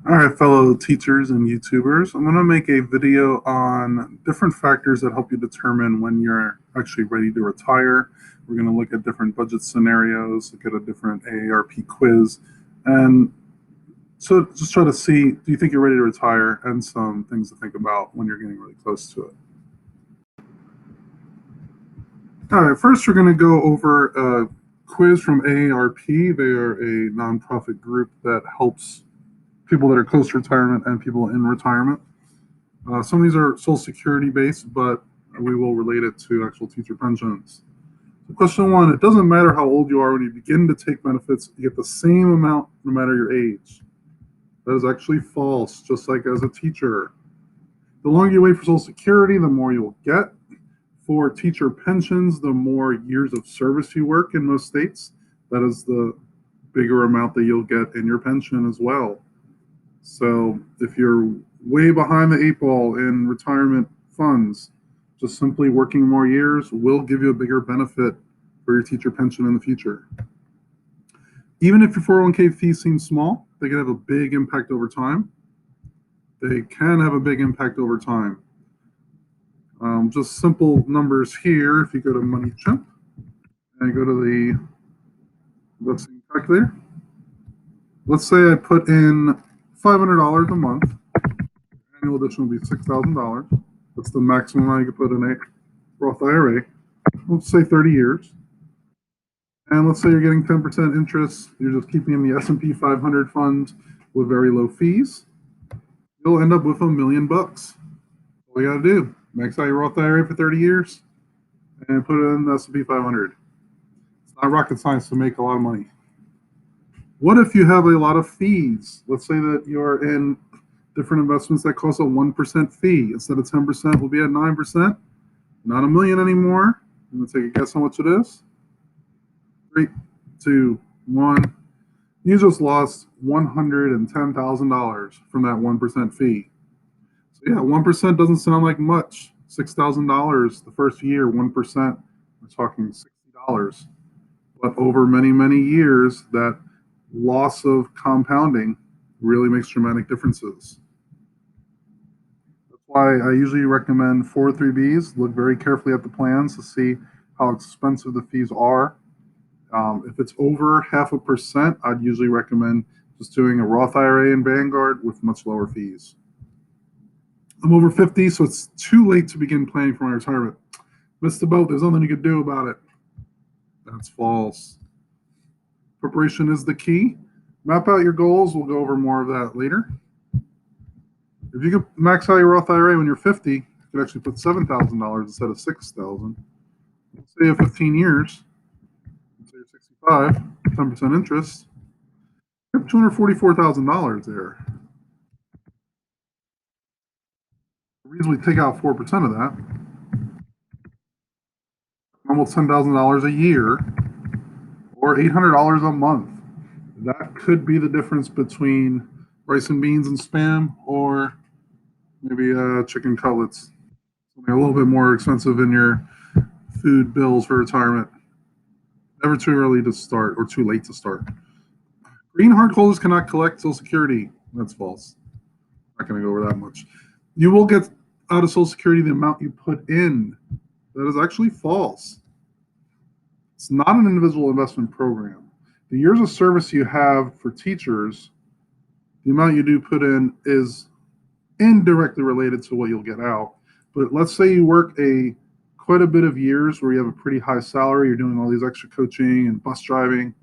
All right, fellow teachers and YouTubers, I'm going to make a video on different factors that help you determine when you're actually ready to retire. We're going to look at different budget scenarios, look at a different AARP quiz, and so just try to see, do you think you're ready to retire, and some things to think about when you're getting really close to it. All right, first we're going to go over a quiz from AARP. They are a nonprofit group that helps people that are close to retirement and people in retirement. Some of these are Social Security based, but we will relate it to actual teacher pensions. So question one, it doesn't matter how old you are when you begin to take benefits, you get the same amount no matter your age. That is actually false, just like as a teacher. The longer you wait for Social Security, the more you'll get. For teacher pensions, the more years of service you work in most states, that is the bigger amount that you'll get in your pension as well. So if you're way behind the eight ball in retirement funds, just simply working more years will give you a bigger benefit for your teacher pension in the future. Even if your 401k fees seem small, they can have a big impact over time. They can have a big impact over time. Just simple numbers here. If you go to MoneyChimp and go to the calculator, let's say I put in $500 a month. Annual addition will be $6,000. That's the maximum amount you can put in a Roth IRA. Let's say 30 years. And let's say you're getting 10% interest. You're just keeping in the S&P 500 fund with very low fees. You'll end up with $1 million. All you got to do, max out your Roth IRA for 30 years and put it in the S&P 500. It's not rocket science to make a lot of money. What if you have a lot of fees? Let's say that you're in different investments that cost a 1% fee. Instead of 10%, we'll be at 9%. Not $1 million anymore. I'm going to take a guess how much it is. 3, 2, 1. You just lost $110,000 from that 1% fee. So yeah, 1% doesn't sound like much. $6,000 the first year, 1%. We're talking $60. But over many, many years, that loss of compounding really makes dramatic differences. That's why I usually recommend 403Bs. Look very carefully at the plans to see how expensive the fees are. If it's over 0.5%, I'd usually recommend just doing a Roth IRA in Vanguard with much lower fees. I'm over 50, so it's too late to begin planning for my retirement. Missed the boat. There's nothing you could do about it. That's false. Preparation is the key. Map out your goals. We'll go over more of that later. If you can max out your Roth IRA when you're 50, you could actually put $7,000 instead of $6,000. Let's say you have 15 years. Let's say you're 65, 10% interest. You have $244,000 there. Easily take out 4% of that. Almost $10,000 a year or $800 a month. That could be the difference between rice and beans and Spam or maybe chicken cutlets. Something a little bit more expensive in your food bills for retirement. Never too early to start or too late to start. Green card holders cannot collect Social Security. That's false. I'm not going to go over that much. You will get out of Social Security the amount you put in. That is actually false. It's not an individual investment program. The years of service you have for teachers, the amount you do put in is indirectly related to what you'll get out. But let's say you work quite a bit of years where you have a pretty high salary, you're doing all these extra coaching and bus driving,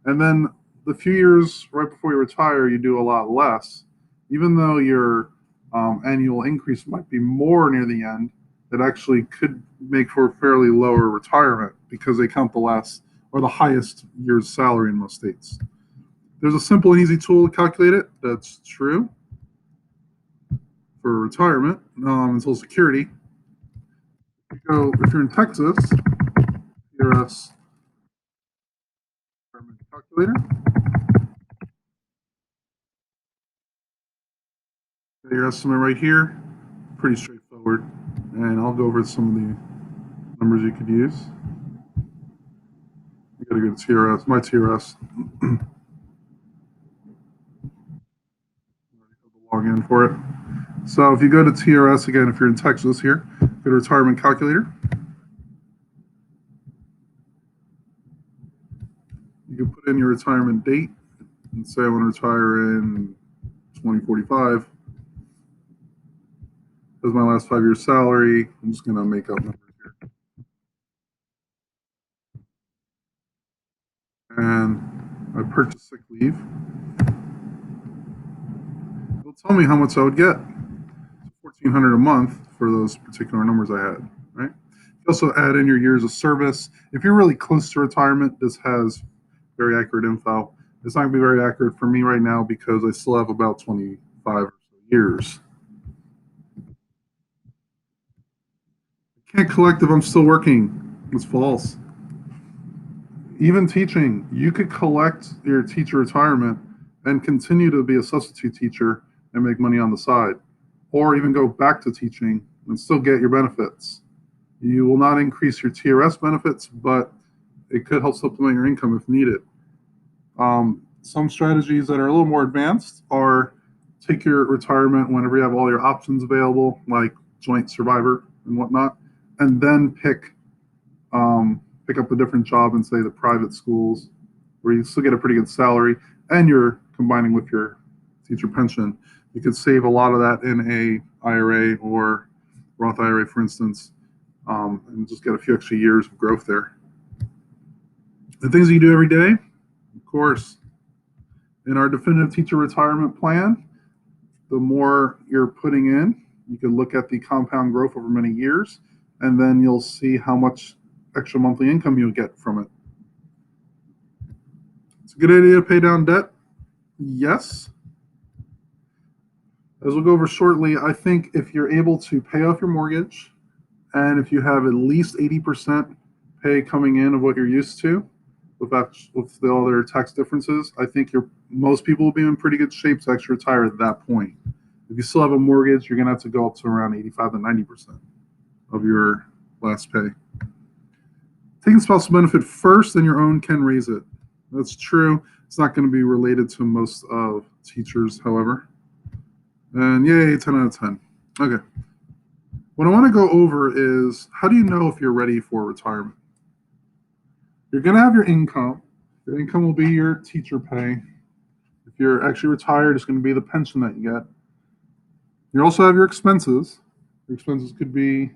and then the few years right before you retire, you do a lot less. Even though your annual increase might be more near the end, it actually could make for a fairly lower retirement because they count the last or the highest year's salary in most states. There's a simple and easy tool to calculate it. That's true for retirement and Social Security. If you're in Texas, TRS calculator. Your estimate right here, pretty straightforward. And I'll go over some of the numbers you could use. You gotta go to TRS, my TRS. log in for it. So if you go to TRS again, if you're in Texas here, go to retirement calculator. You can put in your retirement date and say I want to retire in 2045. That's my last 5 years salary. I'm just going to make up numbers here. And I purchased sick leave. It'll tell me how much I would get. $1,400 a month for those particular numbers I had, right? You also add in your years of service. If you're really close to retirement, this has very accurate info. It's not going to be very accurate for me right now because I still have about 25 or so years. I can't collect if I'm still working. It's false. Even teaching, you could collect your teacher retirement and continue to be a substitute teacher and make money on the side, or even go back to teaching and still get your benefits. You will not increase your TRS benefits, but it could help supplement your income if needed. Some strategies that are a little more advanced are take your retirement whenever you have all your options available, like joint survivor and whatnot, and then pick up a different job in, say, the private schools where you still get a pretty good salary and you're combining with your teacher pension. You could save a lot of that in a IRA or Roth IRA, for instance, and just get a few extra years of growth there. The things that you do every day, of course, in our definitive teacher retirement plan, the more you're putting in, you can look at the compound growth over many years, and then you'll see how much extra monthly income you'll get from it. It's a good idea to pay down debt. Yes. As we'll go over shortly, I think if you're able to pay off your mortgage and if you have at least 80% pay coming in of what you're used to with the other tax differences, I think most people will be in pretty good shape to actually retire at that point. If you still have a mortgage, you're going to have to go up to around 85 to 90% of your last pay. Taking spousal benefit first, then your own can raise it. That's true. It's not going to be related to most of teachers, however. And yay, 10 out of 10. Okay. What I want to go over is how do you know if you're ready for retirement? You're going to have your income. Your income will be your teacher pay. If you're actually retired, it's going to be the pension that you get. You also have your expenses. Your expenses could be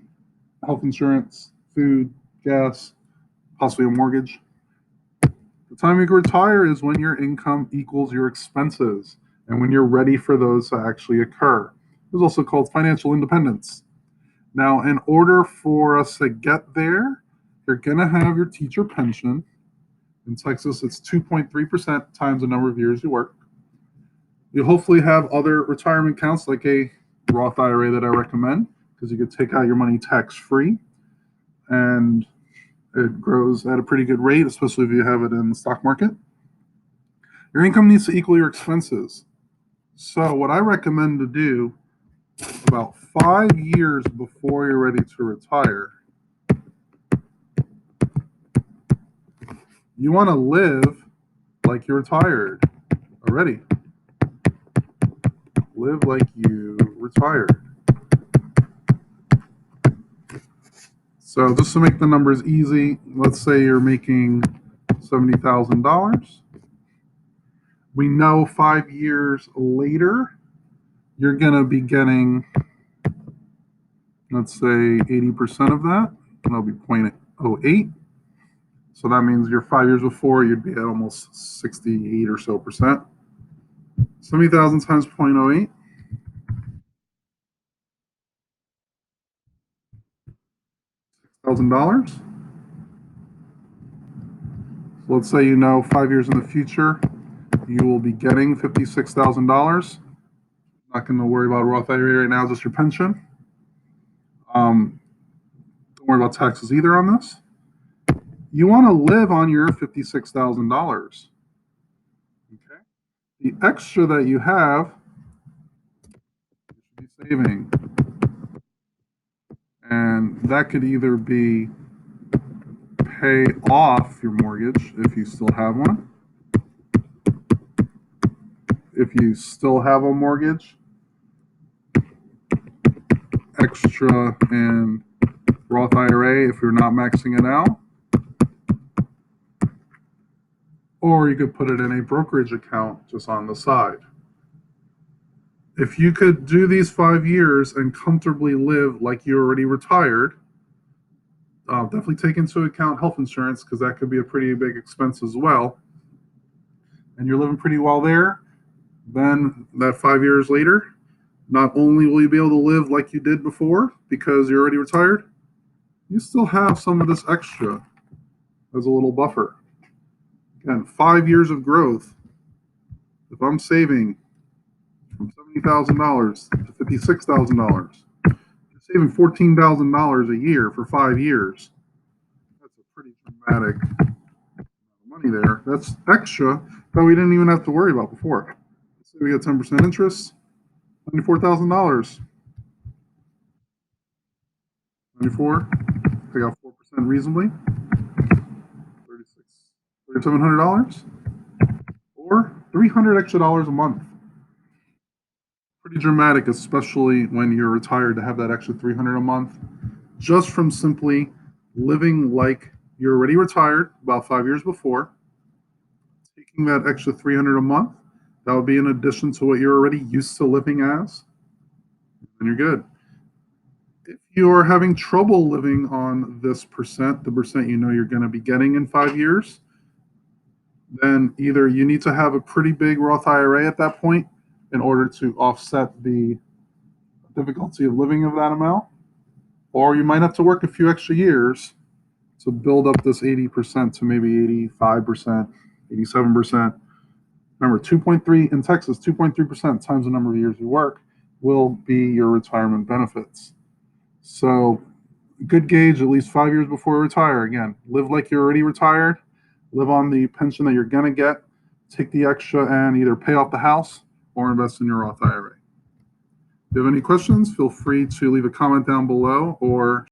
health insurance, food, gas, possibly a mortgage. The time you can retire is when your income equals your expenses and when you're ready for those to actually occur. It's also called financial independence. Now, in order for us to get there, you're going to have your teacher pension. In Texas, it's 2.3% times the number of years you work. You'll hopefully have other retirement accounts like a Roth IRA that I recommend because you could take out your money tax-free and it grows at a pretty good rate, especially if you have it in the stock market. Your income needs to equal your expenses. So what I recommend to do about 5 years before you're ready to retire, you want to live like you're retired already. Live like you retired. So just to make the numbers easy, let's say you're making $70,000. We know 5 years later, you're going to be getting, let's say, 80% of that. That'll be 0.08. So that means your 5 years before, you'd be at almost 68 or so percent. 70,000 times 0.08. $6,000. So let's say you know 5 years in the future, you will be getting $56,000. Not going to worry about Roth IRA right now, just your pension. Don't worry about taxes either on this. You want to live on your $56,000. Okay. The extra that you have, you should be saving. And that could either be pay off your mortgage if you still have one. If you still have a mortgage, extra in Roth IRA if you're not maxing it out. Or you could put it in a brokerage account just on the side. If you could do these 5 years and comfortably live like you're already retired, definitely take into account health insurance because that could be a pretty big expense as well. And you're living pretty well there, then that 5 years later, not only will you be able to live like you did before because you're already retired, you still have some of this extra as a little buffer. Again, 5 years of growth. If I'm saving from $70,000 to $56,000, you're saving $14,000 a year for 5 years. That's a pretty dramatic money there. That's extra that we didn't even have to worry about before. Let's say we get 10% interest, $94,000. 94, take out 4% reasonably, $3,700, or $300 extra a month. Pretty dramatic, especially when you're retired, to have that extra $300 a month, just from simply living like you're already retired about 5 years before. Taking that extra $300 a month, that would be in addition to what you're already used to living as, and you're good. If you are having trouble living on this percent, the percent you know you're going to be getting in 5 years, then either you need to have a pretty big Roth IRA at that point in order to offset the difficulty of living of that amount, or you might have to work a few extra years to build up this 80% to maybe 85%, 87%. Remember, 2.3 in Texas, 2.3% times the number of years you work will be your retirement benefits. So, good gauge, at least 5 years before you retire. Again, live like you're already retired, live on the pension that you're going to get, take the extra and either pay off the house or invest in your Roth IRA. If you have any questions, feel free to leave a comment down below or